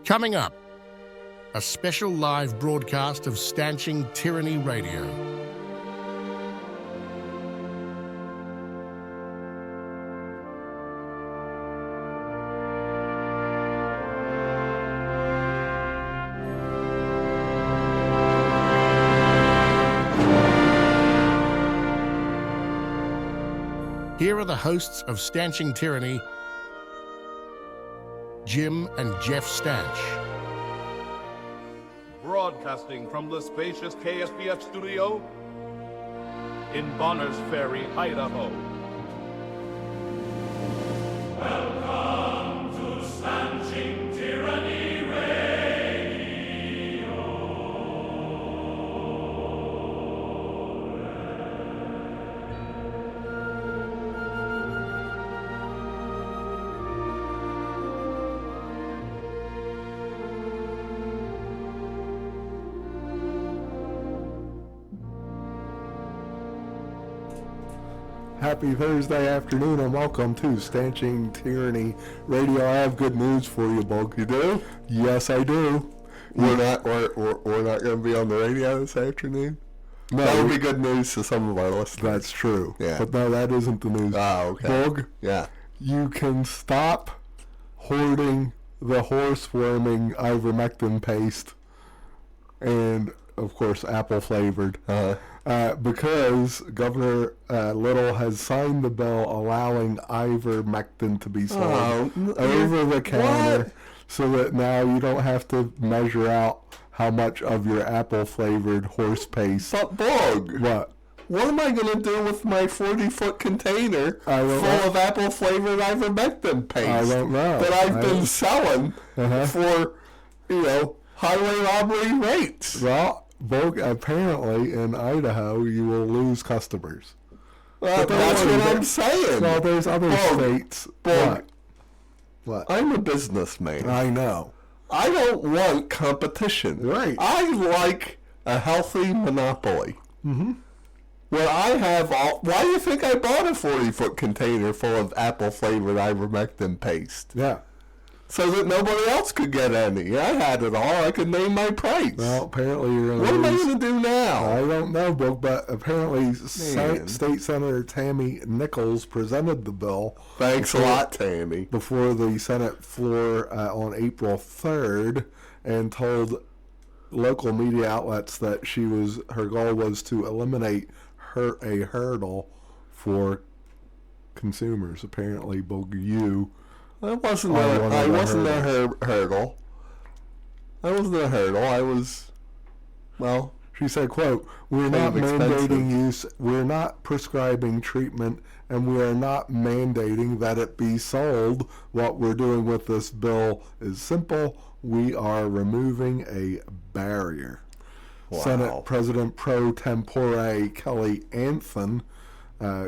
Coming up, a special live broadcast of Stanching Tyranny Radio. Here are the hosts of Stanching Tyranny, Jim and Jeff Stanch. Broadcasting from the spacious KSBF studio in Bonner's Ferry, Idaho. Welcome to Stanching Tyranny Radio. Happy Thursday afternoon and welcome to Stanching Tyranny Radio. I have good news for you, Boog. You do? Yes, I do. We're not going to be on the radio this afternoon? No. That would be good news to some of our listeners. That's true. Yeah. But no, that isn't the news. Oh, okay. Boog, yeah. You can stop hoarding the horse-worming ivermectin paste and, of course, apple-flavored. Because Governor Little has signed the bill allowing ivermectin to be sold over the counter, so that now you don't have to measure out how much of your apple-flavored horse paste. But Boog, what am I going to do with my 40-foot container full of apple-flavored ivermectin paste? I don't know. That I've been selling for, highway robbery rates. Well, Boog, apparently in Idaho you will lose customers. Well, that's what I'm saying. Well, there's other states. Boog, what? I'm a businessman. I know. I don't want competition. Right. I like a healthy monopoly. Mm-hmm. Where I have all... Why do you think I bought a 40-foot container full of apple-flavored ivermectin paste? Yeah. So that nobody else could get any. I had it all. I could name my price. Well, apparently you're going to lose. What am I going to do now? I don't know, Boog, but apparently State Senator Tammy Nichols presented the bill. Thanks a lot, Tammy. Before the Senate floor on April 3rd and told local media outlets that her goal was to eliminate a hurdle for consumers. Apparently, Boog, I wasn't a hurdle. I wasn't a hurdle. I was, she said, quote, "We're not mandating use, we're not prescribing treatment, and we are not mandating that it be sold. What we're doing with this bill is simple. We are removing a barrier." Wow. Senate President pro tempore Kelly Anthon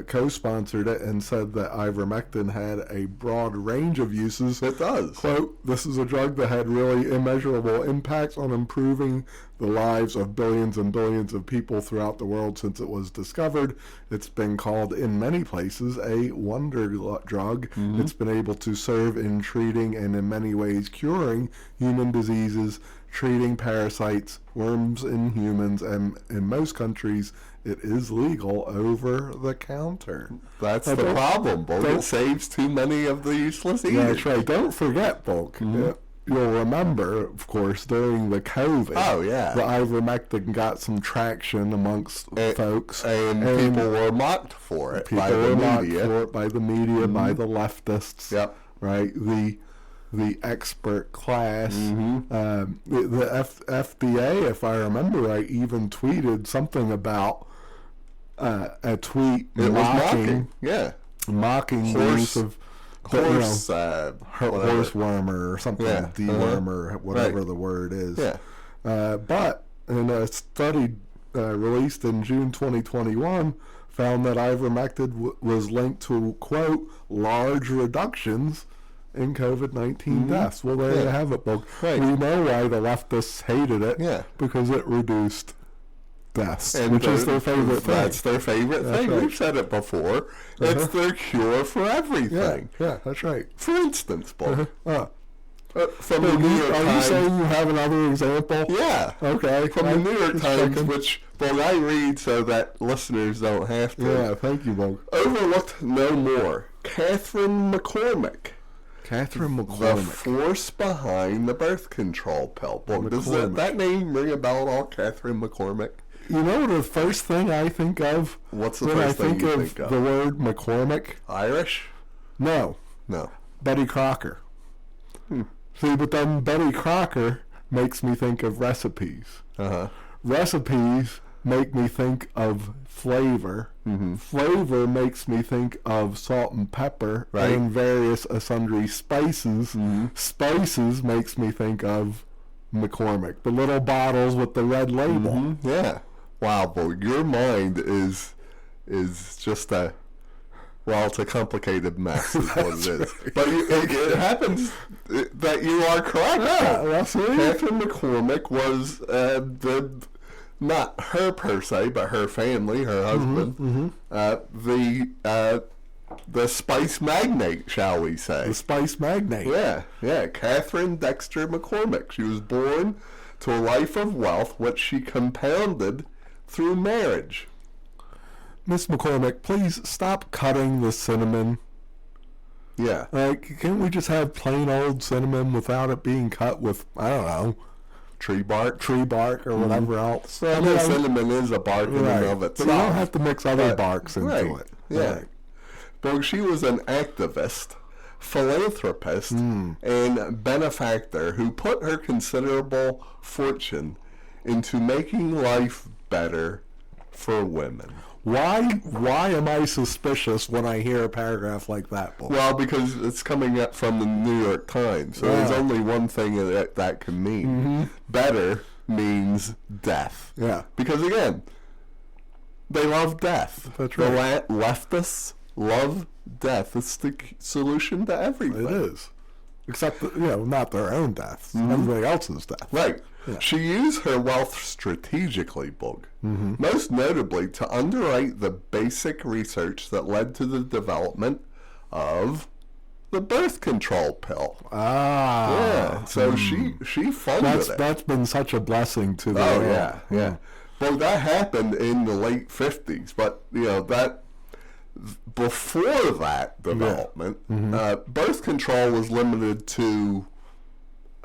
co-sponsored it and said that ivermectin had a broad range of uses. It does. Quote, "This is a drug that had really immeasurable impacts on improving the lives of billions and billions of people throughout the world since it was discovered. It's been called in many places a wonder drug. Mm-hmm. It's been able to serve in treating and in many ways curing human diseases, treating parasites, worms in humans, and in most countries it is legal over the counter." That's the problem, Boog. It saves too many of the useless eaters. That's right. Don't forget, Boog. Mm-hmm. You'll remember, of course, during the COVID, the ivermectin got some traction amongst folks. And people were mocked for it by the media. By the media, by the leftists. Yep. Right? The expert class. Mm-hmm. The FDA, if I remember right, even tweeted something about a tweet mocking the use of horsewormer or something, dewormer, whatever the word is. Yeah. But in a study released in June 2021, found that ivermectin was linked to, quote, large reductions in COVID-19 deaths. Well, there you have it, Boog. Right. We know why the leftists hated it. Yeah. Because it reduced deaths, which is their favorite thing. That's their favorite thing. Right. We've said it before. It's their cure for everything. Yeah, that's right. For instance, Boog, From the New York Times. Are you saying you have another example? Yeah. Okay. From the New York Times, which, Boog, I read so that listeners don't have to. Yeah, thank you, Boog. Overlooked no more. Catherine McCormick. The force behind the birth control pill. Boog, does that name ring a bell at all, Catherine McCormick? You know the first thing I think of? What's the first thing you think of? The word McCormick? Irish? No. Betty Crocker. See, but then Betty Crocker makes me think of recipes. Recipes make me think of flavor. Flavor makes me think of salt and pepper and various sundry spices. Spices makes me think of McCormick, the little bottles with the red label. Yeah. Wow, boy, your mind is just a... Well, it's a complicated mess, is what it is. But it happens that you are correct. Yeah, that's right. Catherine McCormick was not her per se, but her family, her husband, the spice magnate, shall we say? The spice magnate. Yeah. Catherine Dexter McCormick. She was born to a life of wealth, which she compounded through marriage. Miss McCormick, please stop cutting the cinnamon. Yeah. Can't we just have plain old cinnamon without it being cut with, I don't know, tree bark or whatever else? I mean, cinnamon is a bark in and of itself. But you don't have to mix other barks into it. Yeah. But she was an activist, philanthropist, and benefactor who put her considerable fortune into making life better for women. Why am I suspicious when I hear a paragraph like that, Boog? Well, because it's coming up from the New York Times, so there's only one thing that can mean. Better means death. Yeah. Because, again, they love death. That's right. The leftists love death. It's the solution to everything. It is. Except, not their own deaths. Everybody else's death. Right. Yeah. She used her wealth strategically, Boog. Most notably to underwrite the basic research that led to the development of the birth control pill. Yeah. So she funded it. That's been such a blessing to the world. Yeah. Well, that happened in the late 50s, but that before that development, birth control was limited to,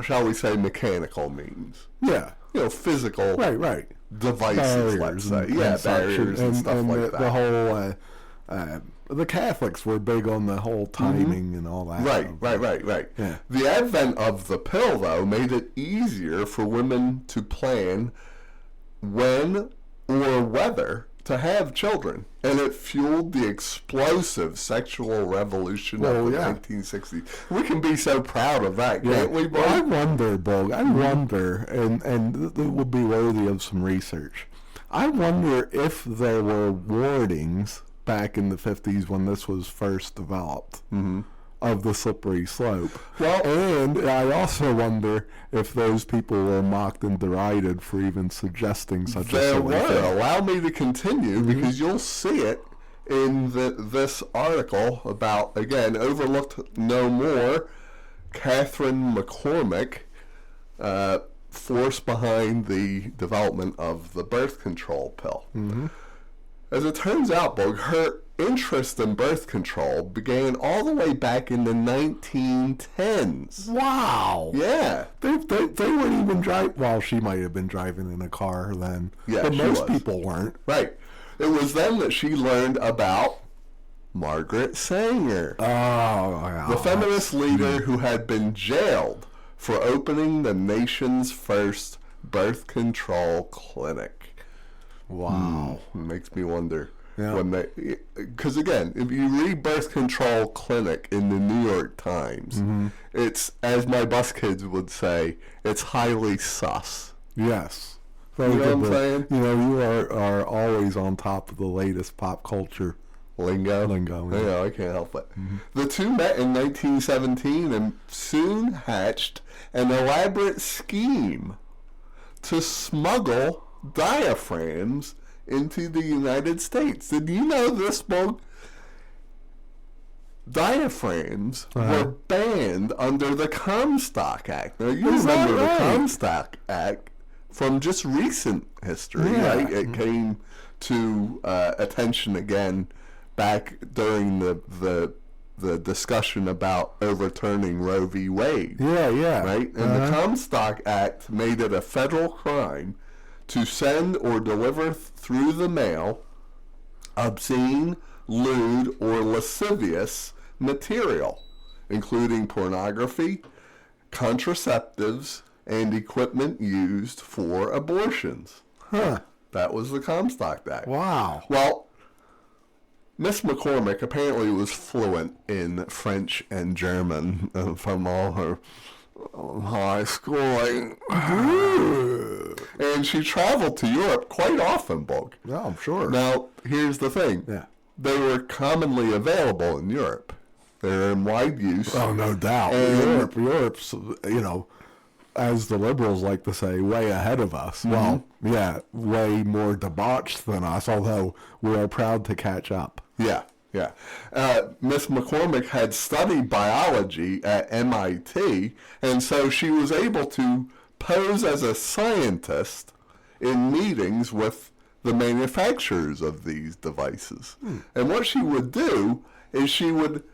shall we say, mechanical means. Yeah. Physical devices, let's say. Barriers and stuff like that. The whole, the Catholics were big on the whole timing and all that. Right. Yeah. The advent of the pill, though, made it easier for women to plan when or whether to have children, and it fueled the explosive sexual revolution of the 1960s. We can be so proud of that, can't we, Boog? Well, I wonder, Boog, and it would be worthy of some research. I wonder if there were warnings back in the 50s when this was first developed of the slippery slope. Well, and I also wonder if those people were mocked and derided for even suggesting such a silly thing. Allow me to continue, because you'll see it in this article about, again, overlooked no more, Catherine McCormick, force behind the development of the birth control pill. As it turns out, Boog, her interest in birth control began all the way back in the 1910s. Wow. Yeah. They weren't even driving. Well, she might have been driving in a car then. Yeah, but most people weren't. Right. It was then that she learned about Margaret Sanger. The feminist leader who had been jailed for opening the nation's first birth control clinic. Wow. Makes me wonder. Yeah. Because again, if you read birth control clinic in the New York Times, it's, as my bus kids would say, it's highly sus. Yes. You know what I'm saying? You are always on top of the latest pop culture lingo. Yeah, I can't help it. The two met in 1917 and soon hatched an elaborate scheme to smuggle diaphragms into the United States. Did you know this, Boog? diaphragms were banned under the Comstock Act. Now, you remember the Comstock Act from just recent history, right? It came to attention again back during the discussion about overturning Roe v. Wade. Right? And the Comstock Act made it a federal crime to send or deliver through the mail obscene, lewd, or lascivious material, including pornography, contraceptives, and equipment used for abortions. That was the Comstock Act. Wow. Well, Miss McCormick apparently was fluent in French and German from all her high schooling. And she traveled to Europe quite often, Boog. Yeah, I'm sure. Now, here's the thing. They were commonly available in Europe. They're in wide use. Oh, no doubt. Europe's, as the liberals like to say, way ahead of us. Well, way more debauched than us, although we are proud to catch up. Miss McCormick had studied biology at MIT, and so she was able to pose as a scientist in meetings with the manufacturers of these devices. And what she would do is she would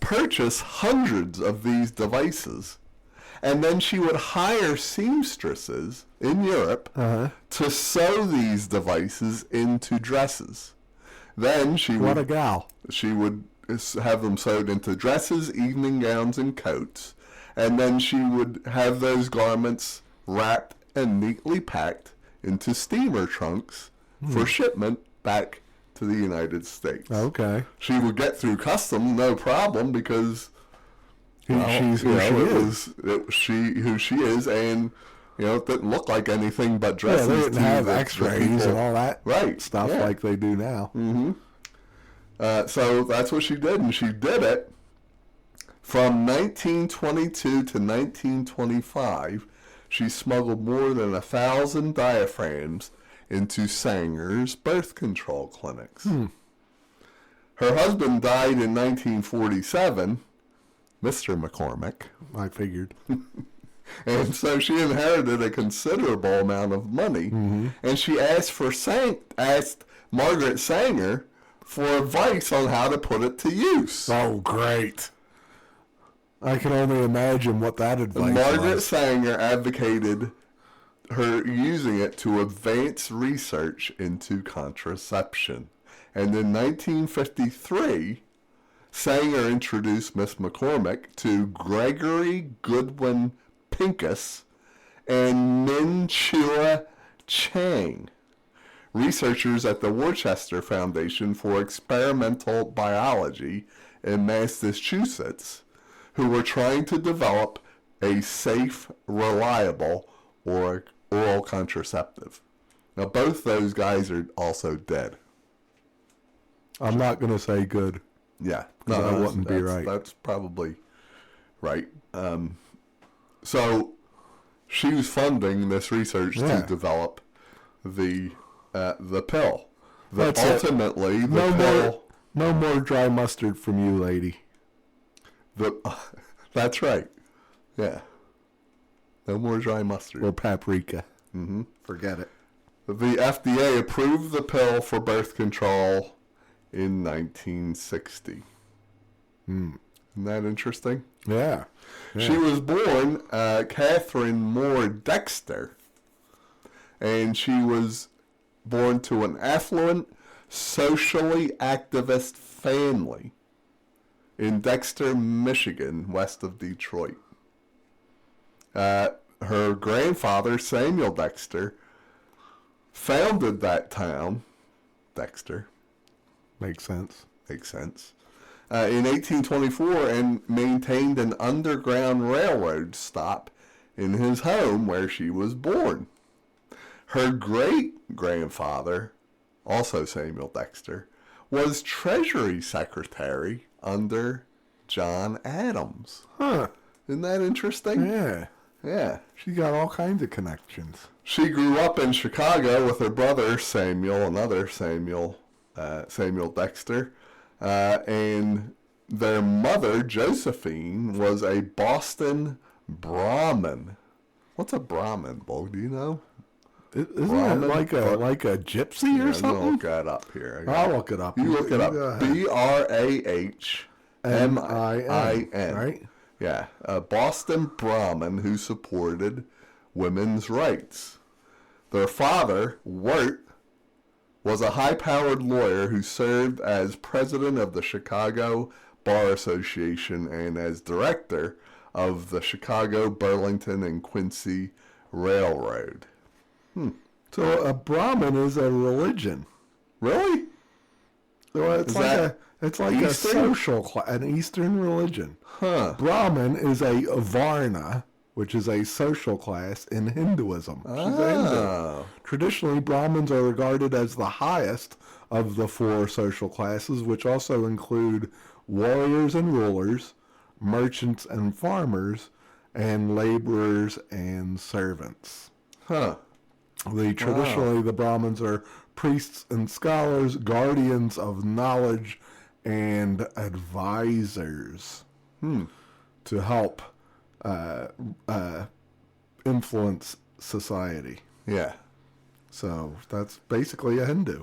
purchase hundreds of these devices, and then she would hire seamstresses in Europe to sew these devices into dresses. Then she What a gal. She would have them sewed into dresses, evening gowns, and coats, and then she would have those garments wrapped and neatly packed into steamer trunks for shipment back to the United States. Okay. She would get through customs no problem because she's who she is, and it didn't look like anything but dresses. They didn't have X-rays and all that stuff Yeah. like they do now. So that's what she did, and she did it from 1922 to 1925. She smuggled more than 1,000 diaphragms into Sanger's birth control clinics. Her husband died in 1947, Mr. McCormick. I figured. And so she inherited a considerable amount of money, and she asked Margaret Sanger for advice on how to put it to use. Oh, great. I can only imagine what that advice Margaret was. Sanger advocated her using it to advance research into contraception. And in 1953, Sanger introduced Miss McCormick to Gregory Goodwin Pincus and Min-Chua Chang, researchers at the Worcester Foundation for Experimental Biology in Massachusetts, who were trying to develop a safe, reliable, or oral contraceptive. Now, both those guys are also dead. I'm not going to say good. Yeah. That wouldn't be right. That's probably right. So she was funding this research to develop the pill. Ultimately, no more dry mustard from you, lady. That's right. Yeah. No more dry mustard. Or paprika. Forget it. The FDA approved the pill for birth control in 1960. Isn't that interesting? Yeah. She was born Catherine Moore Dexter, and she was born to an affluent, socially activist family in Dexter, Michigan, west of Detroit. Her grandfather, Samuel Dexter, founded that town, Dexter. Makes sense. In 1824, and maintained an underground railroad stop in his home where she was born. Her great-grandfather, also Samuel Dexter, was Treasury Secretary under John Adams. Isn't that interesting? Yeah. She got all kinds of connections. She grew up in Chicago with her brother Samuel, another Samuel Dexter, and their mother, Josephine, was a Boston Brahmin. What's a Brahmin, Bo? Do you know? Isn't it like a gypsy or something? I'm going to look that up here. I'll look it up. You look it up. Brahmin. Right? Yeah. A Boston Brahmin who supported women's rights. Their father, Wirt, was a high-powered lawyer who served as president of the Chicago Bar Association and as director of the Chicago, Burlington, and Quincy Railroad. So a Brahmin is a religion. Really? So it's like a social an Eastern religion. Huh. Brahmin is a Varna, which is a social class in Hinduism. She's a Hindu. Traditionally, Brahmins are regarded as the highest of the four social classes, which also include warriors and rulers, merchants and farmers, and laborers and servants. Huh. Traditionally, the Brahmins are priests and scholars, guardians of knowledge, and advisors to help influence society. Yeah. So that's basically a Hindu.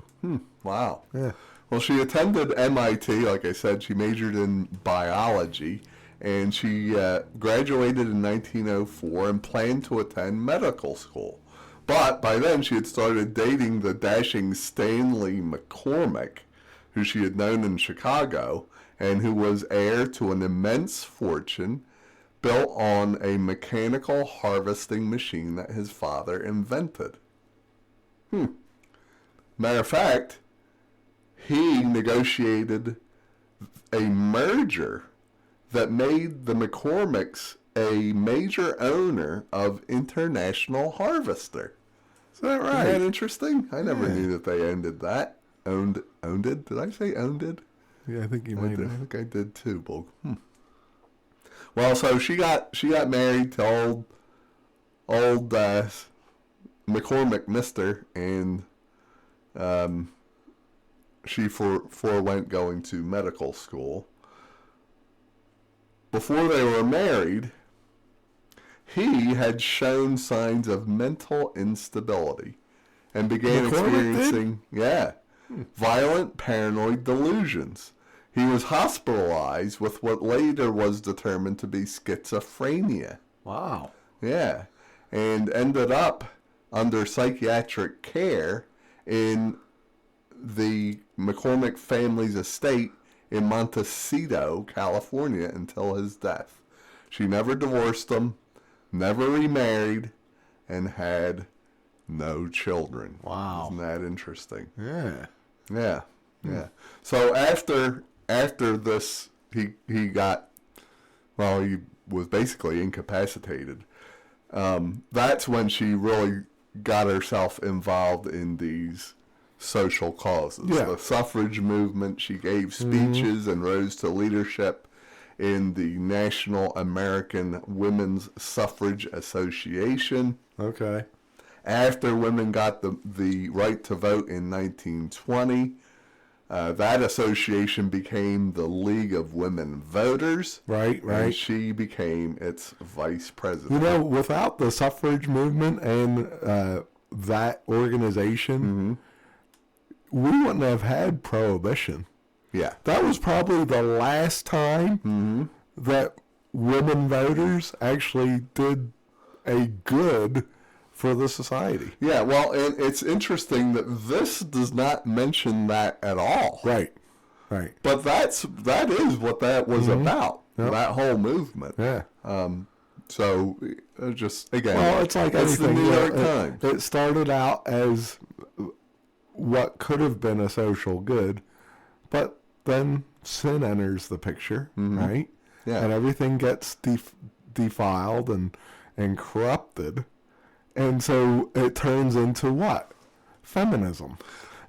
Wow. Yeah. Well, she attended MIT, like I said. She majored in biology, and she graduated in 1904 and planned to attend medical school. But by then, she had started dating the dashing Stanley McCormick, who she had known in Chicago, and who was heir to an immense fortune built on a mechanical harvesting machine that his father invented. Matter of fact, he negotiated a merger that made the McCormicks a major owner of International Harvester. Is that right? Isn't that interesting? I never knew that they owned that. Owned it? Did I say owned it? Yeah, I think you I might have. think I did too, Boog. Well, so she got married to old McCormick Mister, and she forewent going to medical school. Before they were married, he had shown signs of mental instability and began experiencing violent paranoid delusions. He was hospitalized with what later was determined to be schizophrenia. Wow. Yeah. And ended up under psychiatric care in the McCormick family's estate in Montecito, California, until his death. She never divorced him, never remarried, and had no children. Wow. Isn't that interesting? Yeah. Yeah, yeah. So after this, he was basically incapacitated. That's when she really got herself involved in these social causes. Yeah. The suffrage movement. She gave speeches and rose to leadership in the National American Women's Suffrage Association. Okay. After women got the right to vote in 1920, that association became the League of Women Voters. Right. And she became its vice president. You know, without the suffrage movement and that organization, we wouldn't have had prohibition. Yeah. That was probably the last time that women voters actually did a good for the society. Yeah, well, and it's interesting that this does not mention that at all. Right. But that is what that was about, that whole movement. Yeah. So, just, again, Well, it's like it's the anything. New York Times. It started out as what could have been a social good, but then sin enters the picture, right? Yeah. And everything gets defiled and corrupted. And so it turns into what? Feminism.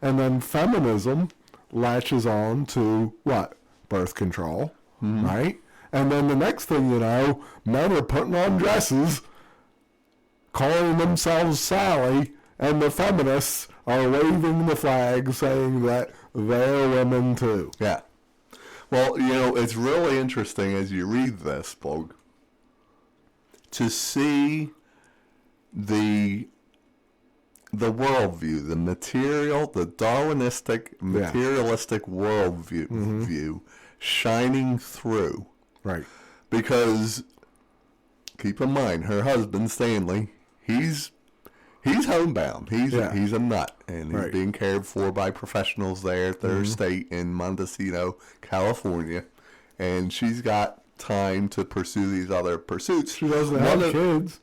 And then feminism latches on to what? Birth control, right? And then the next thing you know, men are putting on dresses, calling themselves Sally, and the feminists are waving the flag saying that they're women too. Yeah. Well, it's really interesting as you read this, Boog, to see the worldview, the Darwinistic, materialistic worldview shining through. Right. Because, keep in mind, her husband, Stanley, he's homebound. He's a nut, and he's being cared for by professionals there at their estate in Mendocino, California. And she's got time to pursue these other pursuits. She doesn't have kids.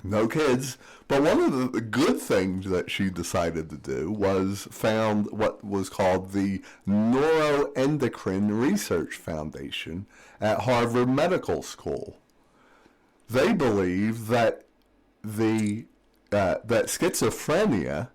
No kids. But one of the good things that she decided to do was found what was called the Neuroendocrine Research Foundation at Harvard Medical School. They believe that that schizophrenia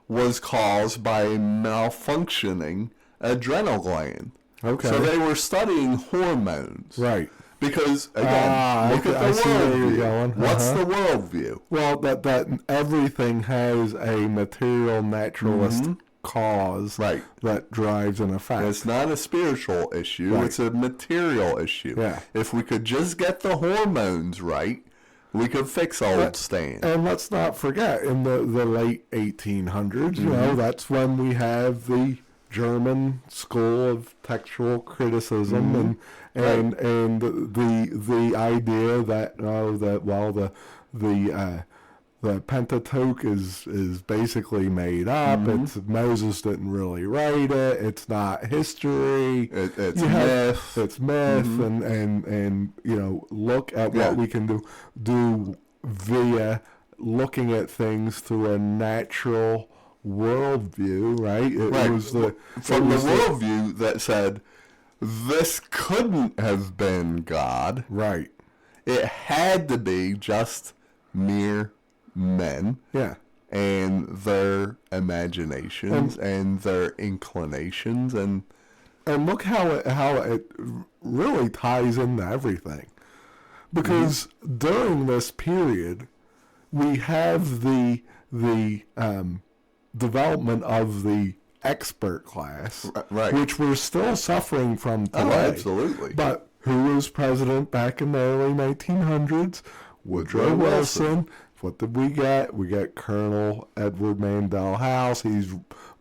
was caused by a malfunctioning adrenal gland. Okay. So they were studying hormones. Right. Because, again, look at the worldview. What's the worldview? Well, that everything has a material naturalist cause that drives an effect. It's not a spiritual issue. Right. It's a material issue. Yeah. If we could just get the hormones right, we could fix old Stan. And let's not forget, in the late 1800s, that's when we have the German school of textual criticism and the idea that the Pentateuch is basically made up. It's Moses didn't really write it. It's not history. It's myth. It's myth, and look at what we can do via looking at things through a natural worldview, right? It was the worldview that said this couldn't have been God. Right. It had to be just mere men. Yeah. And their imaginations and their inclinations and look how it really ties into everything. Because during this period we have the development of the expert class, which we're still suffering from today. Oh, absolutely. But who was president back in the early 1900s? Woodrow Wilson. What did we get? We got Colonel Edward Mandell House. He's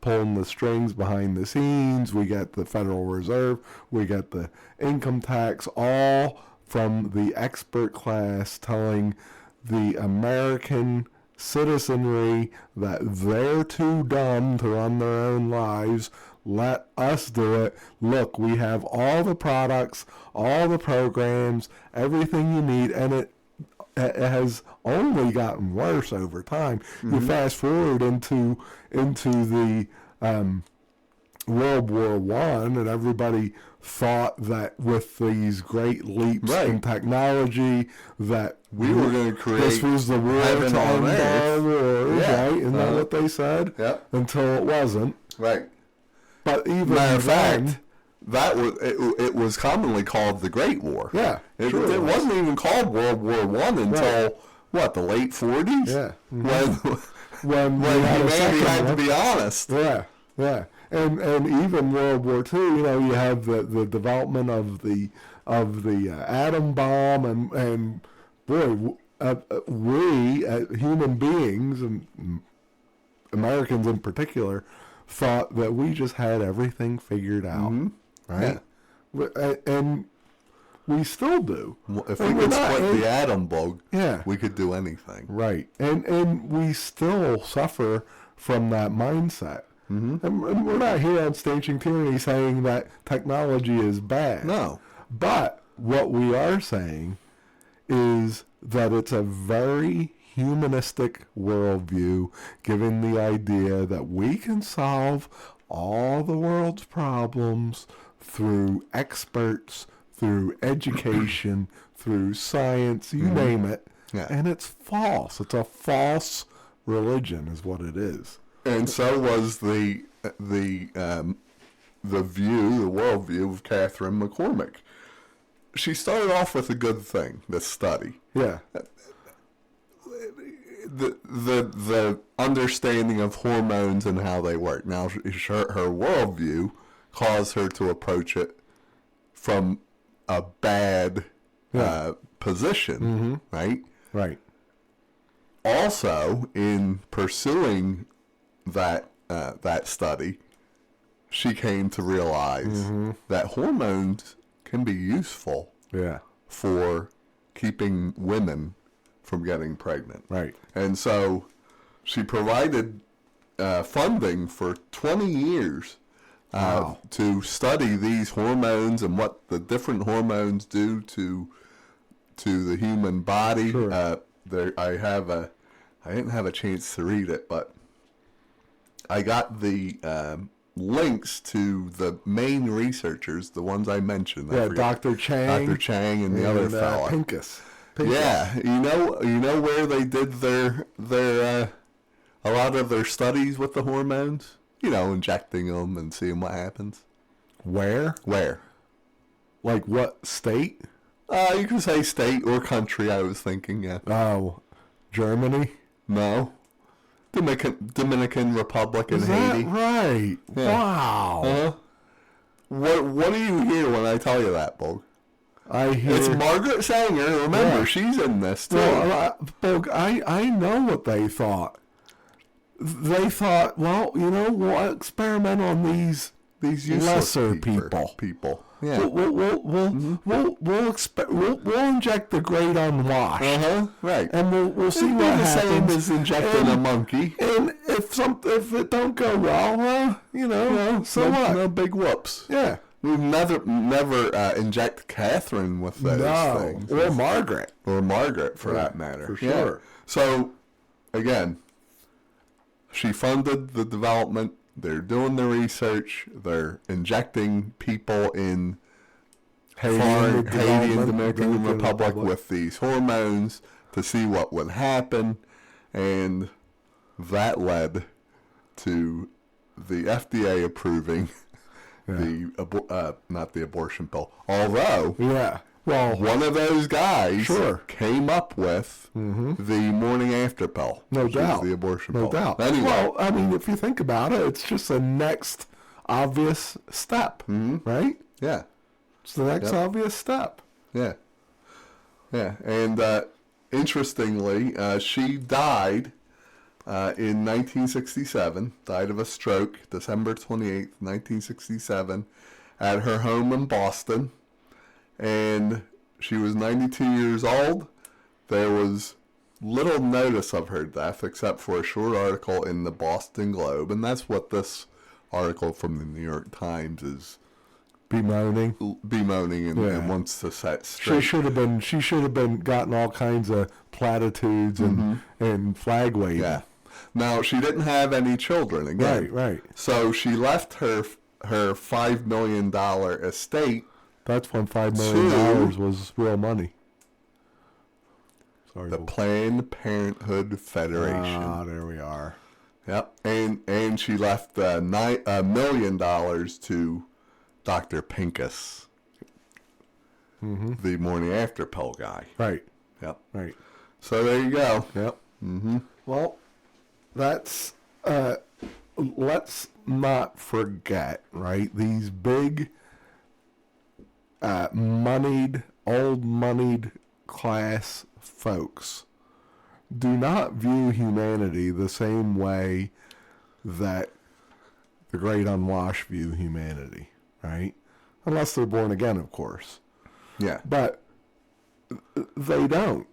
pulling the strings behind the scenes. We got the Federal Reserve. We got the income tax, all from the expert class telling the American citizenry that they're too dumb to run their own lives. Let us do it. Look, we have all the products, all the programs, everything you need, and it has only gotten worse over time. You fast forward into the World War I, and everybody thought that with these great leaps in technology that we were going to create this was the war to end all wars, right? Isn't that what they said? Yep. Until it wasn't. Right. But even matter of then, fact, that was it was commonly called the Great War. Yeah. It wasn't even called World War I until the late 40s? Yeah. When humanity had to be honest. Yeah. Yeah. And even World War II, you have the development of the atom bomb, and boy, we human beings, and Americans in particular, thought that we just had everything figured out, right? Yeah. And we still do. If we could split the atom bug, we could do anything. Right. And we still suffer from that mindset. And we're not here on Stanching Tyranny saying that technology is bad. No. But what we are saying is that it's a very humanistic worldview, given the idea that we can solve all the world's problems through experts, through education, through science, you name it. Yeah. And it's false. It's a false religion is what it is. And so was the worldview of Catherine McCormick. She started off with a good thing, this study. Yeah. The understanding of hormones and how they work. Now, her worldview caused her to approach it from a bad position, right? Right. Also, in pursuing that study, she came to realize that hormones can be useful for keeping women from getting pregnant. Right. And so she provided funding for 20 years to study these hormones and what the different hormones do to the human body. Sure. I didn't have a chance to read it, but I got the links to the main researchers, the ones I mentioned. Yeah, Dr. Chang. Dr. Chang and the other fella. Pincus. Yeah, you know where they did their a lot of their studies with the hormones? You know, injecting them and seeing what happens. Where? Like what state? You can say state or country, I was thinking, yeah. Oh, Germany? No. Dominican Republic and Is Haiti. that right? Yeah. Wow. Uh-huh. What do you hear when I tell you that, Boog? I hear... It's Margaret Sanger. Remember, she's in this, too. Well, Boog, I know what they thought. They thought, well, we'll experiment on these useless lesser people. Yeah. We'll inject the great unwashed. Right. And we'll see what happens. The same as injecting a monkey. And if it don't go well, so what? No big whoops. Yeah. We've never inject Catherine with those things. Or Margaret. Or Margaret, for that matter. For sure. So, again, she funded the development. They're doing the research. They're injecting people in Haiti and Dominican Republic with these hormones to see what would happen. And that led to the FDA approving not the abortion pill. Although, one of those guys came up with the morning after pill. No doubt. The abortion pill. No doubt. Anyway. Well, I mean, if you think about it, it's just the next obvious step, right? Yeah. It's the next obvious step. Yeah. Yeah. And interestingly, she died in 1967, died of a stroke, December 28th, 1967, at her home in Boston. And she was 92 years old. There was little notice of her death except for a short article in the Boston Globe. And that's what this article from the New York Times is bemoaning and wants to set straight. She should have been gotten all kinds of platitudes and flag waving. Yeah. Now, she didn't have any children again. Right. So she left her $5 million estate. That's when $5 million was real money. Sorry. The Planned Parenthood Federation. Ah, there we are. Yep. And she left $1 million to Dr. Pincus, the morning after pill guy. Right. Yep. Right. So there you go. Yep. Well, that's let's not forget, right? These big moneyed class folks do not view humanity the same way that the great unwashed view humanity, right? Unless they're born again, of course. Yeah. But they don't.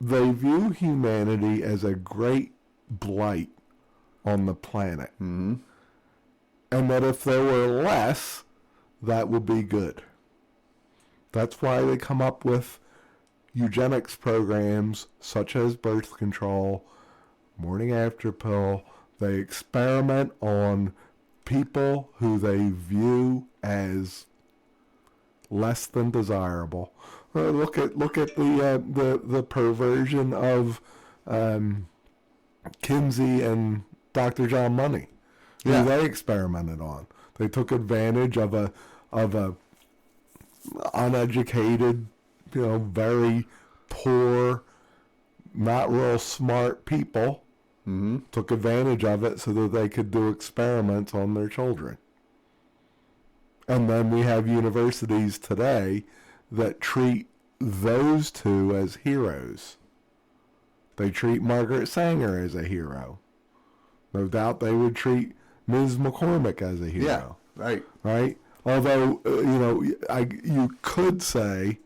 They view humanity as a great blight on the planet. Mm-hmm. And that if there were less, that would be good. That's why they come up with eugenics programs such as birth control, morning after pill. They experiment on people who they view as less than desirable. Look at the perversion of Kinsey and Dr. John Money. Yeah. Who they experimented on. They took advantage of a uneducated, very poor, not real smart people. Mm-hmm. Took advantage of it so that they could do experiments on their children. And then we have universities today that treat those two as heroes. They treat Margaret Sanger as a hero. No doubt they would treat Ms. McCormick as a hero. Yeah, right. Right? Although, you could say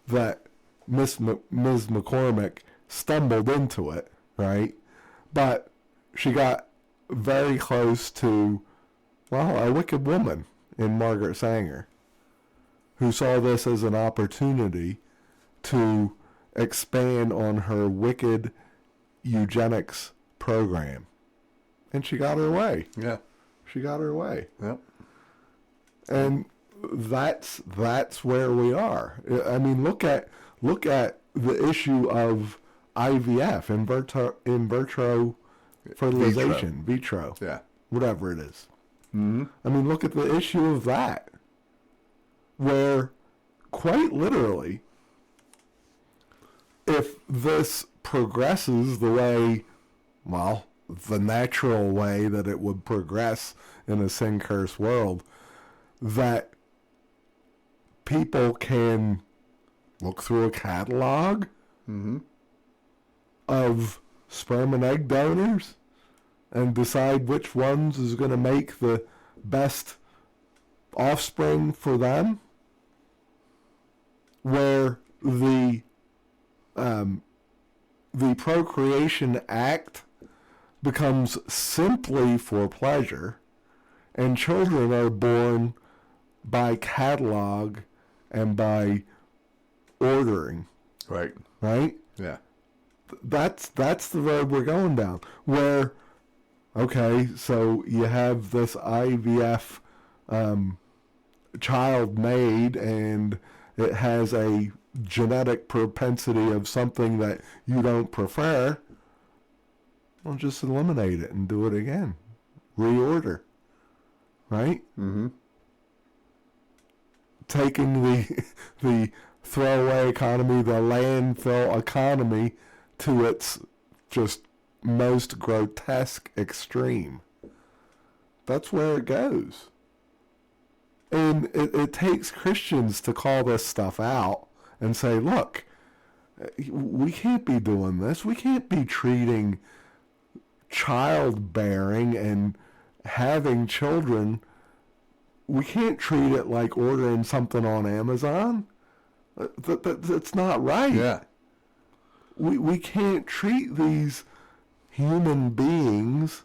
that Ms. McCormick stumbled into it, right? But she got very close to, a wicked woman in Margaret Sanger, who saw this as an opportunity to expand on her wicked eugenics program. And she got her way. Yeah. She got her way. Yep. And that's where we are. I mean, look at the issue of IVF, in vitro fertilization, vitro, Yeah. whatever it is. Mm-hmm. I mean, look at the issue of that, where quite literally, if this progresses the way, the natural way that it would progress in a sin-cursed world, that people can look through a catalog of sperm and egg donors and decide which ones is going to make the best offspring for them, where the Procreation Act becomes simply for pleasure, and children are born by catalog and by ordering. Right. Right? Yeah. That's the road we're going down. Where, okay, so you have this IVF child made, and it has a genetic propensity of something that you don't prefer. Well, just eliminate it and do it again. Reorder. Right? Mm-hmm. Taking the throwaway economy, the landfill economy, to its just most grotesque extreme. That's where it goes. And it takes Christians to call this stuff out and say, look, we can't be doing this. We can't be treating childbearing and having children. We can't treat it like ordering something on Amazon. That's not right. Yeah. We can't treat these human beings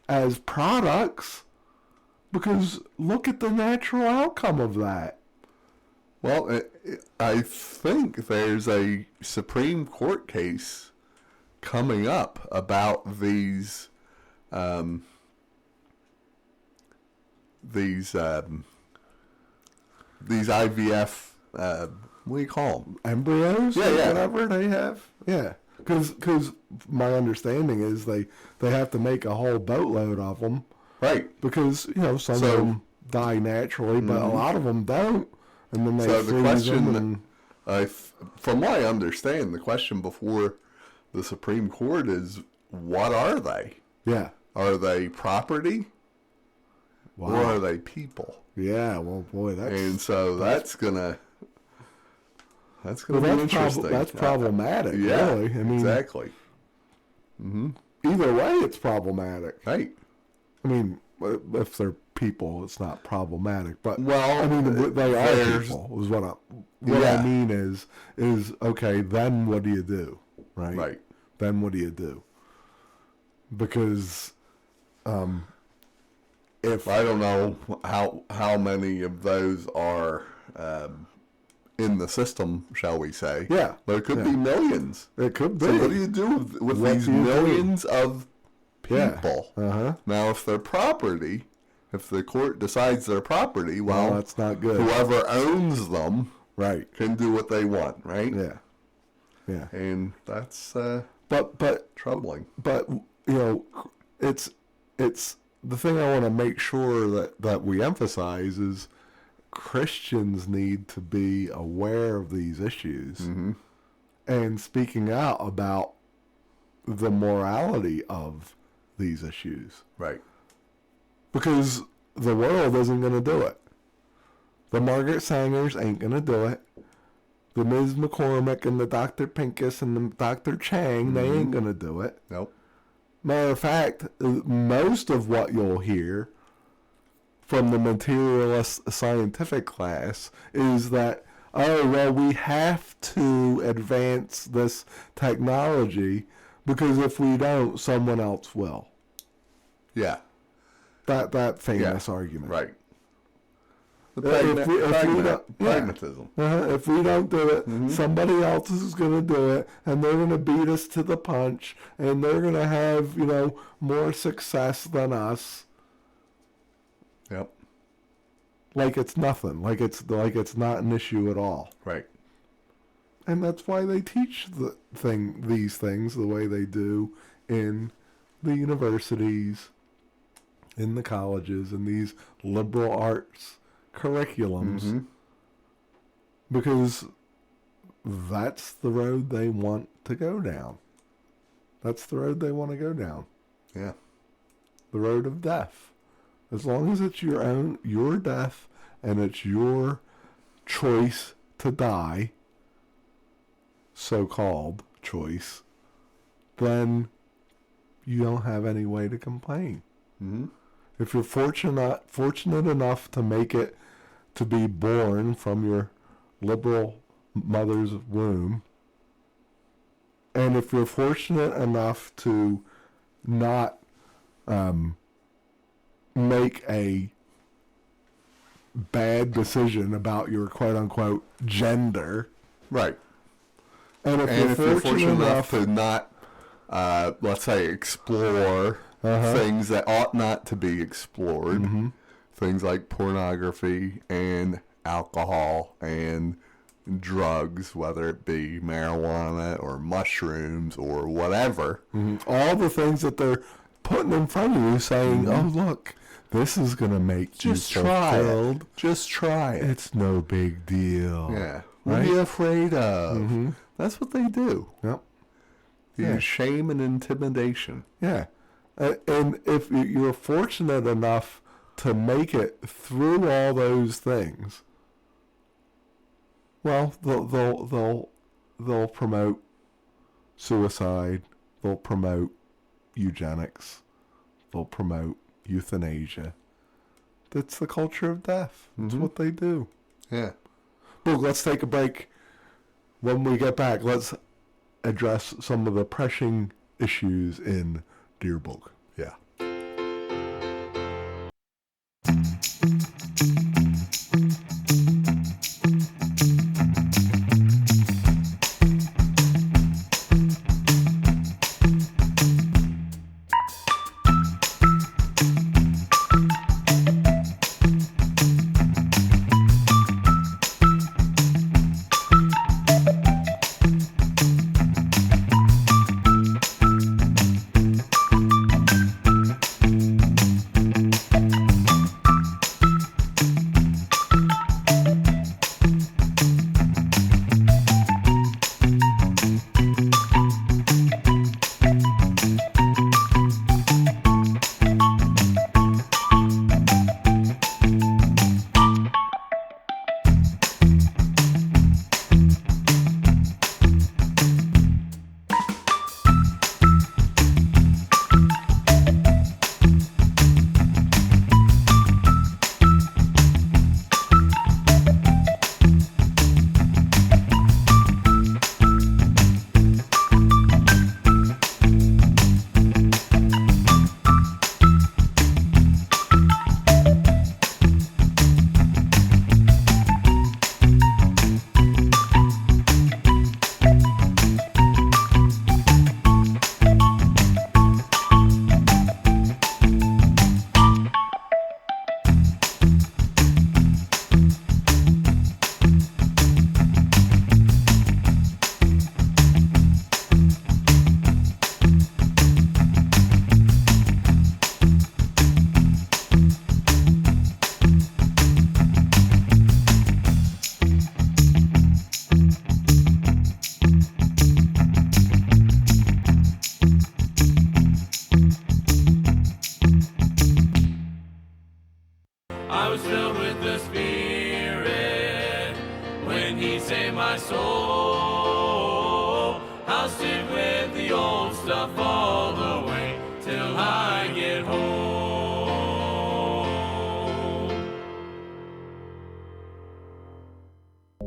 as products, because look at the natural outcome of that. Well, I think there's a Supreme Court case coming up about these IVF, what do you call them? Embryos? Yeah, yeah. Whatever they have? Yeah. Because my understanding is they have to make a whole boatload of them. Right. Because, some of them die naturally, but a lot of them don't. And then they freeze them. From what I understand, the question before the Supreme Court is, what are they? Yeah. Are they property? Wow. Or are they people? Yeah, well, boy, that's gonna be interesting. That's problematic, yeah, really. I mean, exactly. Mm-hmm. Either way, it's problematic. Right. I mean, if they're people, it's not problematic. But well, I mean, they are people. Is what I mean is okay. Then what do you do? Right. Right. Then what do you do? Because if I don't know how many of those are in the system, shall we say? Yeah. There could be millions. It could be. So what do you do with these millions of people? Yeah. Uh-huh. Now, if they're property, if the court decides they're property, well, that's not good. Whoever owns them, right, can do what they want, right? Yeah. Yeah. And that's but troubling. But it's the thing I want to make sure that we emphasize is Christians need to be aware of these issues and speaking out about the morality of these issues. Right. Because the world isn't going to do it. The Margaret Sangers ain't going to do it. The Ms. McCormick and the Dr. Pincus and the Dr. Chang, they ain't going to do it. Nope. Matter of fact, most of what you'll hear from the materialist scientific class is that, oh, well, we have to advance this technology because if we don't, someone else will. Yeah. That famous argument. Right. The pragmatism. If we don't do it, somebody else is going to do it, and they're going to beat us to the punch, and they're going to have, more success than us. Yep. Like it's nothing. Like it's not an issue at all. Right. And that's why they teach these things the way they do in the universities, in the colleges, in these liberal arts curriculums, because that's the road they want to go down. That's the road they want to go down. Yeah. The road of death. As long as it's your death, and it's your choice to die, so-called choice, then you don't have any way to complain. If you're fortunate enough to make it to be born from your liberal mother's womb, and if you're fortunate enough to not make a bad decision about your quote-unquote gender. Right. And if you're fortunate enough to not, let's say, explore things that ought not to be explored, things like pornography and alcohol and drugs, whether it be marijuana or mushrooms or whatever. All the things that they're putting in front of you saying, oh, look, this is going to make you fulfilled. Just try it. It's no big deal. Yeah. What are you afraid of? That's what they do. Yep. Use shame and intimidation. Yeah. And if you're fortunate enough to make it through all those things, well, they'll promote suicide. They'll promote eugenics. They'll promote euthanasia. That's the culture of death. That's what they do. Yeah. Well, let's take a break. When we get back, let's address some of the pressing issues in Dear Boog. Yeah.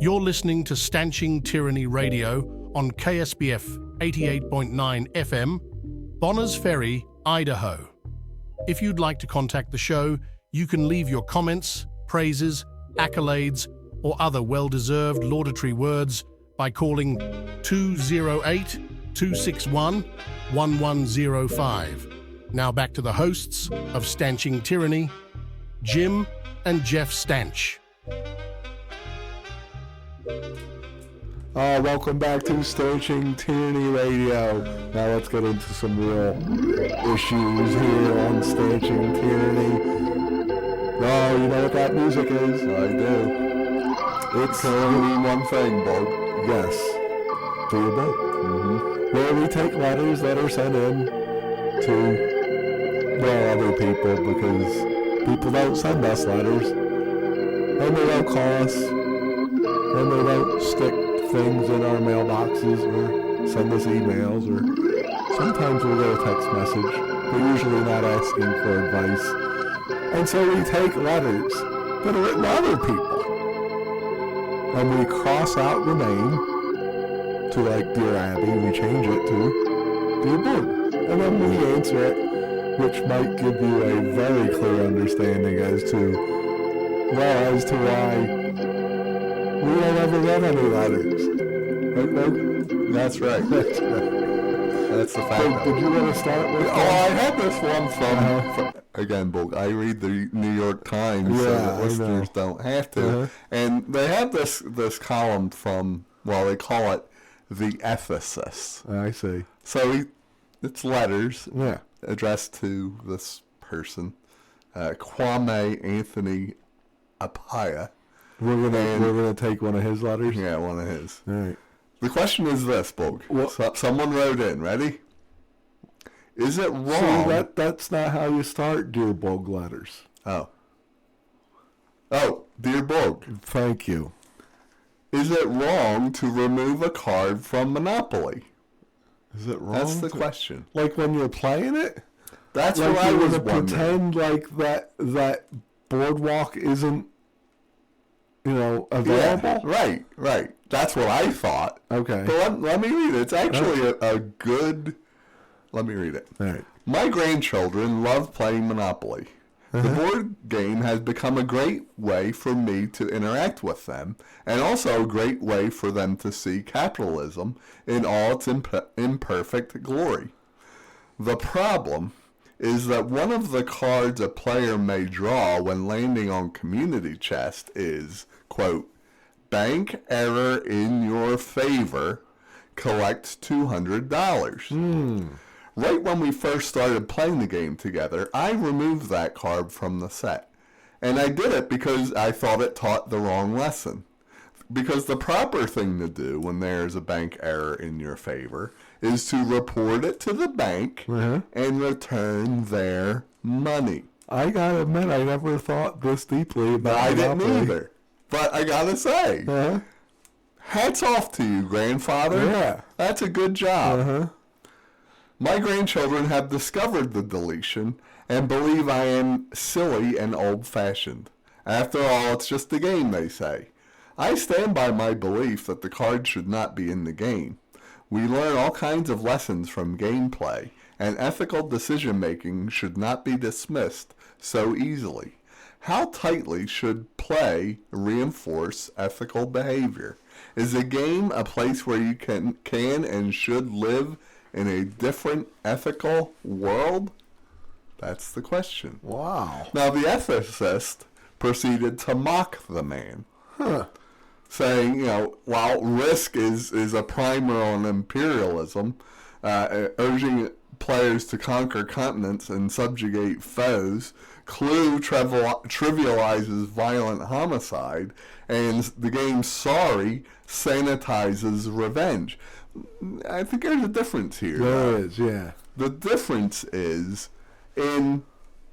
You're listening to Stanching Tyranny Radio on KSBF 88.9 FM, Bonners Ferry, Idaho. If you'd like to contact the show, you can leave your comments, praises, accolades, or other well-deserved laudatory words by calling 208-261-1105. Now back to the hosts of Stanching Tyranny, Jim and Jeff Stanch. Welcome back to Stanching Tyranny Radio. Now let's get into some real issues here on Stanching Tyranny. Oh, you know what that music is? I do. It's telling me one thing, Boog. Yes. Dear Boog. Mm-hmm. Where we take letters that are sent in to, well, other people, because people don't send us letters. And they don't call us. And they don't stick things in our mailboxes or send us emails, or sometimes we'll get a text message, but usually not asking for advice. And so we take letters that are written to other people, and we cross out the name to, like, Dear Abby, we change it to Dear Boog, and then we answer it, which might give you a very clear understanding as to why we don't ever get any letters. Right, Boog? That's right. That's right. That's the fact. Did you want to start with? I had this one from again, Boog. I read the New York Times, so the listeners don't have to. And they have this column from, well, they call it the ethicist. I see. So it's letters addressed to this person, Kwame Anthony Appiah. We're gonna take one of his letters? Yeah, one of his. All right. The question is this, Boog. Someone wrote in. Ready? Is it wrong? See, that's not how you start Dear Boog letters. Oh, Dear Boog. Thank you. Is it wrong to remove a card from Monopoly? Is it wrong? That's the question. Like when you're playing it? That's like what I was wondering. Pretend like that boardwalk isn't, available? Yeah, right. That's what I thought. Okay. But let me read it. It's actually a good... Let me read it. All right. My grandchildren love playing Monopoly. The board game has become a great way for me to interact with them, and also a great way for them to see capitalism in all its imperfect glory. The problem is that one of the cards a player may draw when landing on community chest is, quote, bank error in your favor, collect $200. Right when we first started playing the game together, I removed that card from the set. And I did it because I thought it taught the wrong lesson. Because the proper thing to do when there's a bank error in your favor is to report it to the bank and return their money. I gotta admit, I never thought this deeply about it. I didn't either. But I gotta say, hats off to you, grandfather. Yeah. That's a good job. My grandchildren have discovered the deletion and believe I am silly and old-fashioned. After all, it's just a game, they say. I stand by my belief that the card should not be in the game. We learn all kinds of lessons from gameplay, and ethical decision-making should not be dismissed so easily. How tightly should play reinforce ethical behavior? Is a game a place where you can and should live in a different ethical world? That's the question. Wow. Now, the ethicist proceeded to mock the man, saying, while risk is a primer on imperialism, urging players to conquer continents and subjugate foes, Clue trivializes violent homicide, and the game Sorry sanitizes revenge. I think there's a difference here. There is, yeah. The difference is in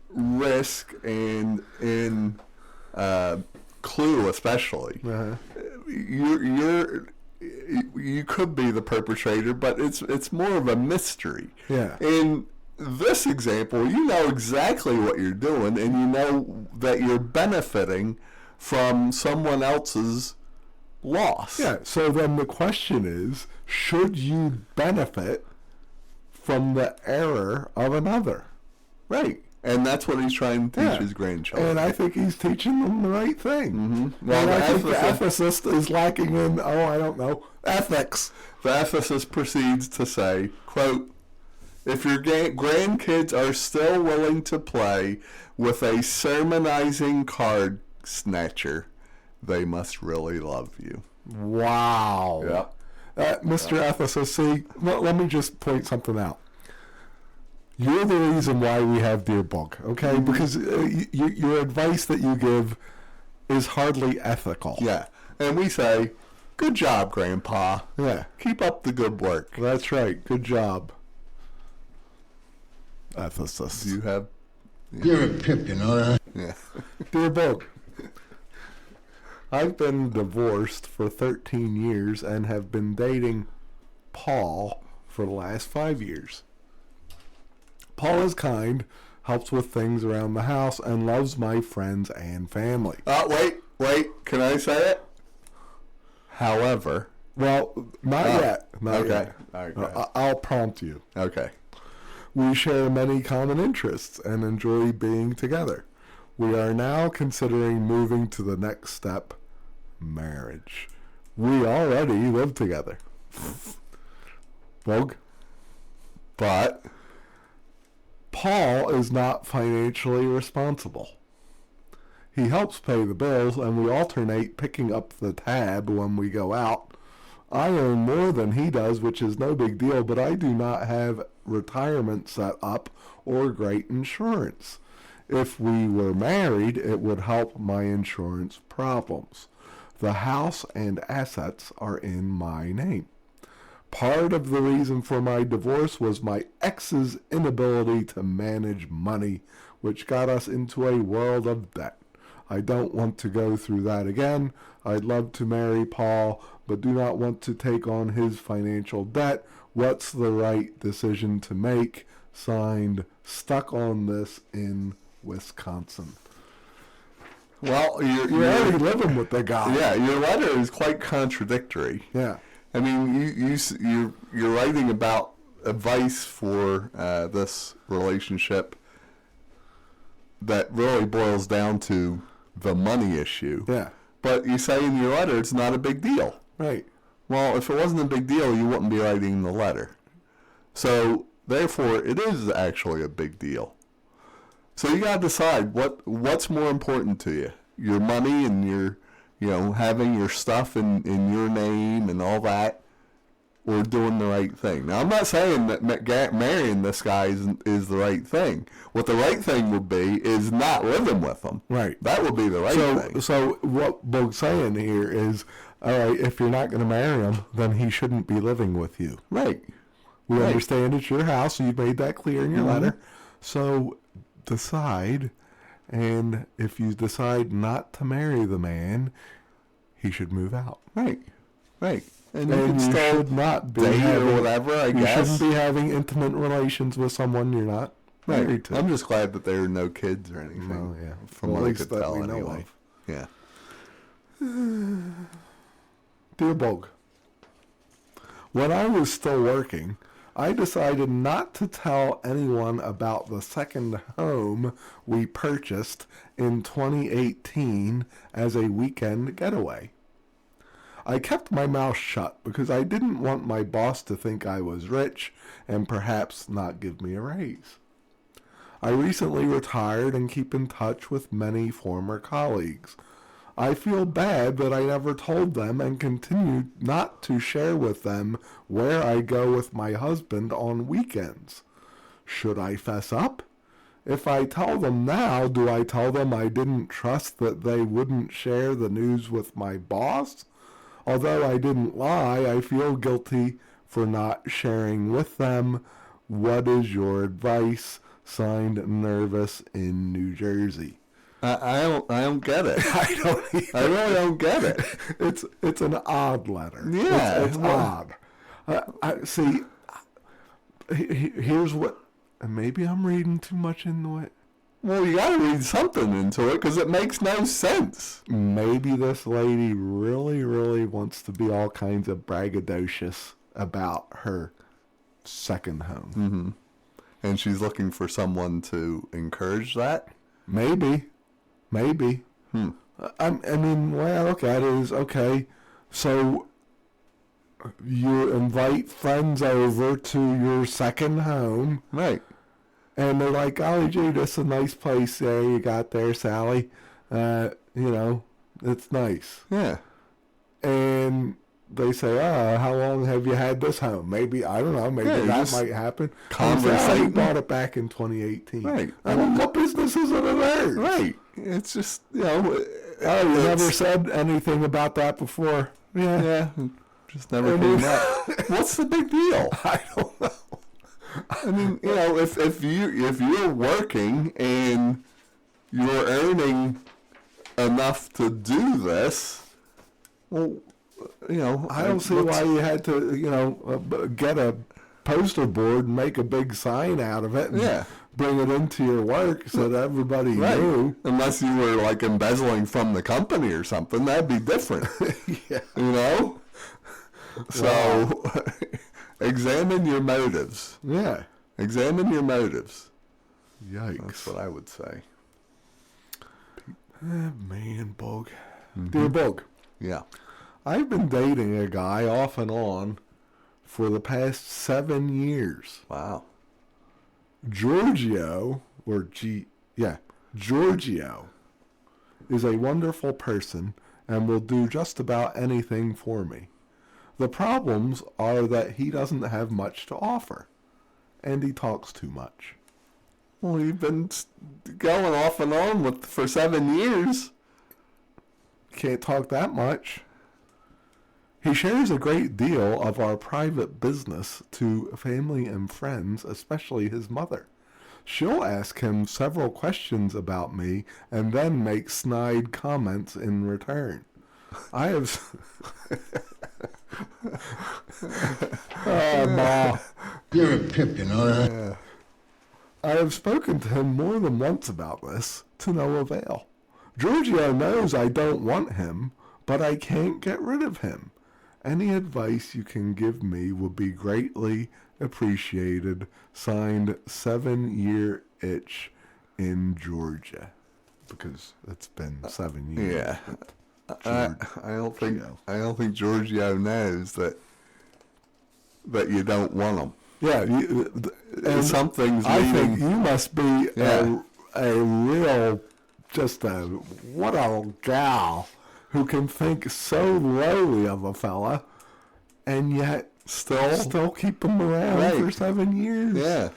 risk and in Clue, especially. You could be the perpetrator, but it's more of a mystery. Yeah. In this example, you know exactly what you're doing, and you know that you're benefiting from someone else's loss. Yeah, so then the question is, should you benefit from the error of another? Right. And that's what he's trying to teach his grandchildren. And I think he's teaching them the right thing. Mm-hmm. Well, and I think the ethicist is lacking in, I don't know, ethics. The ethicist proceeds to say, quote, if your grandkids are still willing to play with a sermonizing card snatcher, they must really love you. Wow. Yeah. Mr. Ethicist, see, let me just point something out. You're the reason why we have Dear Boog, okay? Because your advice that you give is hardly ethical. Yeah. And we say, good job, Grandpa. Yeah. Keep up the good work. That's right. Good job. Ethicist. You have... You're a pimp, you know that? Yeah. Dear Boog, I've been divorced for 13 years and have been dating Paul for the last 5 years. Paul is kind, helps with things around the house, and loves my friends and family. Wait. Can I say it? However. Well, not yet. Not okay. yet. All right, go ahead. I'll prompt you. Okay. We share many common interests and enjoy being together. We are now considering moving to the next step, marriage. We already live together. Boog? But Paul is not financially responsible. He helps pay the bills, and we alternate picking up the tab when we go out. I earn more than he does, which is no big deal, but I do not have retirement set up or great insurance. If we were married, it would help my insurance problems. The house and assets are in my name. Part of the reason for my divorce was my ex's inability to manage money, which got us into a world of debt. I don't want to go through that again. I'd love to marry Paul, but do not want to take on his financial debt. What's the right decision to make? Signed, Stuck on This in Wisconsin. Well, you're already living with the guy. Yeah, your letter is quite contradictory. Yeah. I mean, you're writing about advice for this relationship that really boils down to the money issue. Yeah. But you say in your letter it's not a big deal. Right. Well, if it wasn't a big deal, you wouldn't be writing the letter. So, therefore, it is actually a big deal. So you got to decide what's more important to you. Your money and your, having your stuff in your name and all that, or doing the right thing. Now, I'm not saying that marrying this guy is the right thing. What the right thing would be is not living with him. Right. That would be the right thing. So what Boog's saying here is, all right, if you're not going to marry him, then he shouldn't be living with you. Right. We understand it's your house, so you made that clear in your letter. So decide, and if you decide not to marry the man, he should move out. Right. And you should not be date having, or whatever, I guess. You shouldn't be having intimate relations with someone you're not married to. I'm just glad that there are no kids or anything. Well, yeah. From what I could tell anyway. Yeah. Dear Boog, when I was still working, I decided not to tell anyone about the second home we purchased in 2018 as a weekend getaway. I kept my mouth shut because I didn't want my boss to think I was rich and perhaps not give me a raise. I recently retired and keep in touch with many former colleagues. I feel bad that I never told them and continue not to share with them where I go with my husband on weekends. Should I fess up? If I tell them now, do I tell them I didn't trust that they wouldn't share the news with my boss? Although I didn't lie, I feel guilty for not sharing with them. What is your advice? Signed, Nervous in New Jersey. I don't get it. I don't either. I really don't get it. It's an odd letter. Yeah. It's odd. Here's what, and maybe I'm reading too much into it. Well, you gotta read something into it because it makes no sense. Maybe this lady really, really wants to be all kinds of braggadocious about her second home. Mm-hmm. And she's looking for someone to encourage that? Maybe. I mean, the way I look at it is, okay, so you invite friends over to your second home. Right. And they're like, golly gee, this is a nice place there you got there, Sally. It's nice. Yeah. And they say, how long have you had this home? Maybe, I don't know, maybe that might happen. Sally bought it back in 2018. Right. I mean, what business is it of theirs? Right. It's just, You never said anything about that before. Yeah. Just never came up. What's the big deal? I don't know. I mean, if you're working and you're earning enough to do this, well, I don't see why you had to, get a poster board and make a big sign out of it and bring it into your work so that everybody knew. Unless you were like embezzling from the company or something, that'd be different. Yeah. So, examine your motives. Yeah. Examine your motives. Yikes. That's what I would say. Man, Boog. Mm-hmm. Dear Boog. Yeah. I've been dating a guy off and on for the past 7 years. Wow. Giorgio is a wonderful person and will do just about anything for me. The problems are that he doesn't have much to offer, and he talks too much. Well, you've been going off and on for 7 years. Can't talk that much. He shares a great deal of our private business to family and friends, especially his mother. She'll ask him several questions about me and then make snide comments in return. I have... Ma. You're a pimp, you know that? I have spoken to him more than once about this, to no avail. Giorgio knows I don't want him, but I can't get rid of him. Any advice you can give me would be greatly appreciated. Signed, 7-year itch in Georgia. Because it's been 7 years. Yeah. I don't think Giorgio knows that you don't want him. Yeah, And something's I leaving. think you must be a real, what a gal who can think so lowly of a fella and yet still keep him around for 7 years. Yeah.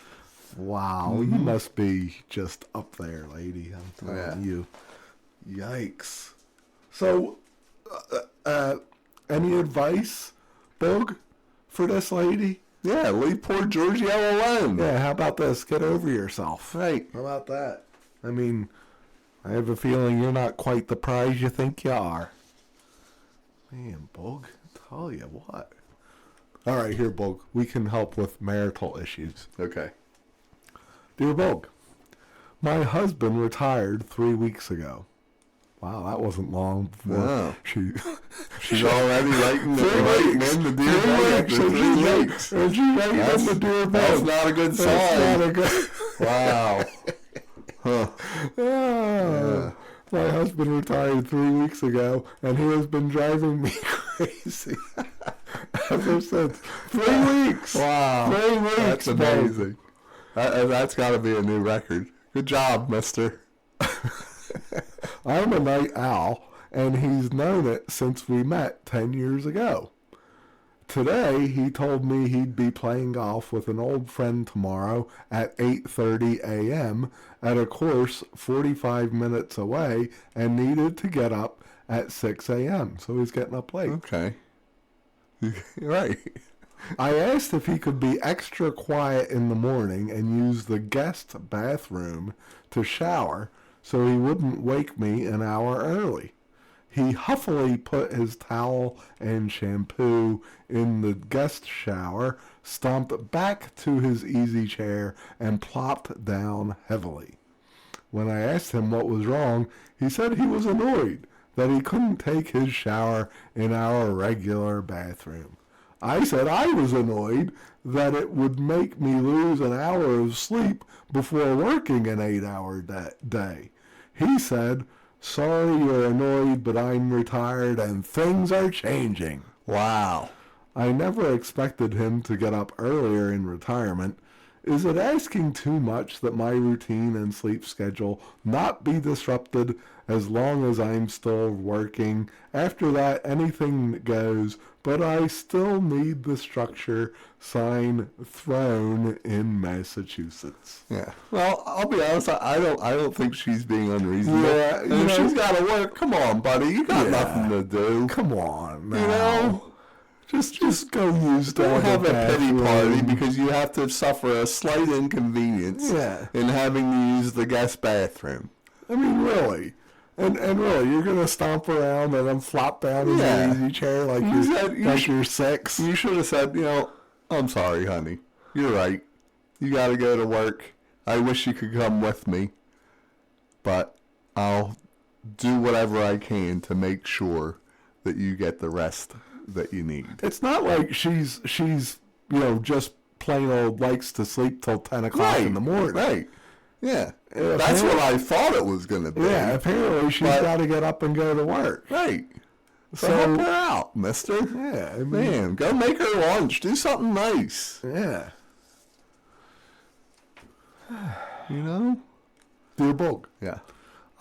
Wow, you must be just up there, lady. I'm telling you. Yikes. So, any advice, Boog, for this lady? Yeah, leave poor Giorgio alone. Yeah, how about this? Get over yourself. Right. How about that? I mean, I have a feeling you're not quite the prize you think you are. Man, Boog, I tell you what. All right, here, Boog. We can help with marital issues. Okay. Dear Boog, my husband retired 3 weeks ago. Wow, that wasn't long before No. she's already writing in the Dear Boog after 3 weeks. And she's writing in the Dear Boog. That's not a good sign. That's not a good... Wow. Huh. Yeah. My husband retired 3 weeks ago, and he has been driving me crazy ever since. 3 weeks. Wow. 3 weeks. That's amazing. That's got to be a new record. Good job, mister. I'm a night owl, and he's known it since we met 10 years ago. Today, he told me he'd be playing golf with an old friend tomorrow at 8:30 a.m. at a course 45 minutes away and needed to get up at 6 a.m., so he's getting up late. Okay. Right. I asked if he could be extra quiet in the morning and use the guest bathroom to shower so he wouldn't wake me an hour early. He huffily put his towel and shampoo in the guest shower, stomped back to his easy chair, and plopped down heavily. When I asked him what was wrong, he said he was annoyed that he couldn't take his shower in our regular bathroom. I said I was annoyed that it would make me lose an hour of sleep before working an 8-hour day. He said, "Sorry you're annoyed, but I'm retired and things are changing." Wow. I never expected him to get up earlier in retirement. Is it asking too much that my routine and sleep schedule not be disrupted as long as I'm still working? After that, anything goes, but I still need the structure sign thrown in Massachusetts. Yeah. Well, I'll be honest. I don't think she's being unreasonable. Yeah, And if she's got to work, come on, buddy. You got nothing to do. Come on, now. You know? Just go use the Don't have a pity bathroom. party because you have to suffer a slight inconvenience in having to use the guest bathroom. I mean, really. And really, you're going to stomp around and then flop down in the easy chair like you're 6? You should have said, I'm sorry, honey. You're right. You got to go to work. I wish you could come with me. But I'll do whatever I can to make sure that you get the rest that you need. It's not like she's just plain old likes to sleep till 10 o'clock in the morning. Right. Yeah. That's what I thought it was going to be. Yeah, apparently she's got to get up and go to work. Right. So help her out, mister. Yeah. Man, go make her lunch. Do something nice. Yeah. Dear Boog. Yeah.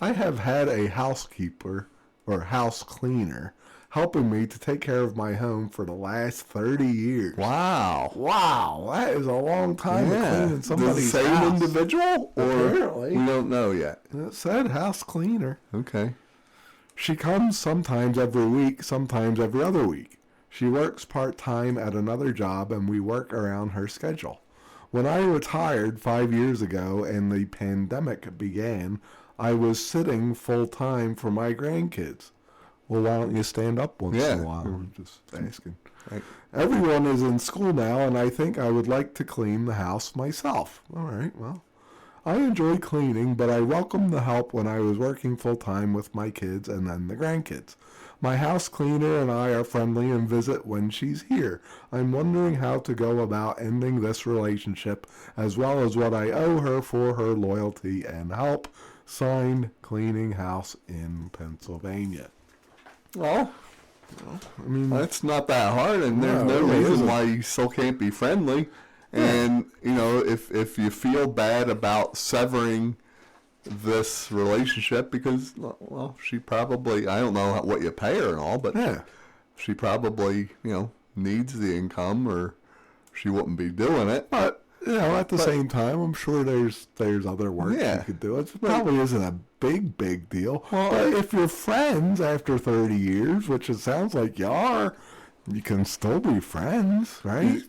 I have had a housekeeper or house cleaner helping me to take care of my home for the last 30 years. Wow. Wow, that is a long time to clean somebody's the same house. Individual? Or Apparently. we don't know yet. It said house cleaner. Okay. She comes sometimes every week, sometimes every other week. She works part-time at another job and we work around her schedule. When I retired 5 years ago and the pandemic began, I was sitting full-time for my grandkids. Well, why don't you stand up once in a while? I'm just asking. Right. Everyone is in school now, and I think I would like to clean the house myself. All right, well, I enjoy cleaning, but I welcome the help when I was working full-time with my kids and then the grandkids. My house cleaner and I are friendly and visit when she's here. I'm wondering how to go about ending this relationship, as well as what I owe her for her loyalty and help. Signed, Cleaning House in Pennsylvania. Well, I mean, that's not that hard, and there's no reason why you still can't be friendly. And, if you feel bad about severing this relationship because, well, she probably, I don't know what you pay her and all, but she probably, needs the income or she wouldn't be doing it. But, at the same time, I'm sure there's other work you could do. It probably isn't a big deal. Well, but if you're friends after 30 years, which it sounds like you are, you can still be friends, right?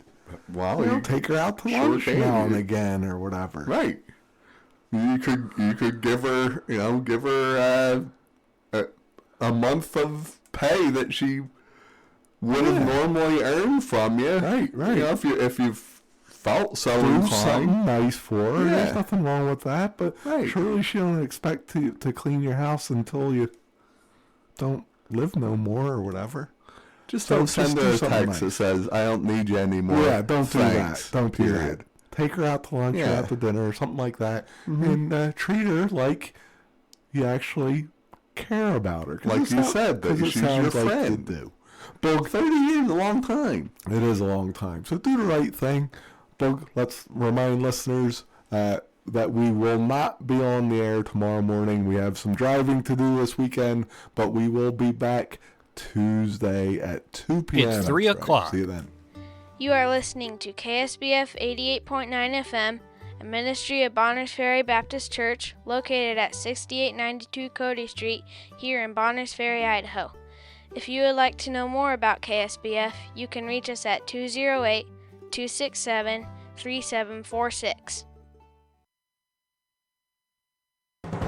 Well, you take her out to lunch now and again or whatever. Right. You could give her, a month of pay that she would have normally earned from you. Right. If you've felt so do inclined. something nice for her. There's nothing wrong with that, but surely she don't expect to clean your house until you don't live no more or whatever. Just don't send her a text that says, "I don't need you anymore." Yeah, don't do that. Don't do that. Take her out to lunch or out to dinner or something like that, and treat her like you actually care about her. Like you said, that she's your friend. Do. Boog, 30 years is a long time. It is a long time. So do the right thing. Boog, let's remind listeners that we will not be on the air tomorrow morning. We have some driving to do this weekend, but we will be back Tuesday at 2 p.m. It's 3 o'clock. See you then. You are listening to KSBF 88.9 FM, a ministry of Bonners Ferry Baptist Church, located at 6892 Cody Street, here in Bonners Ferry, Idaho. If you would like to know more about KSBF, you can reach us at 208-267-3746.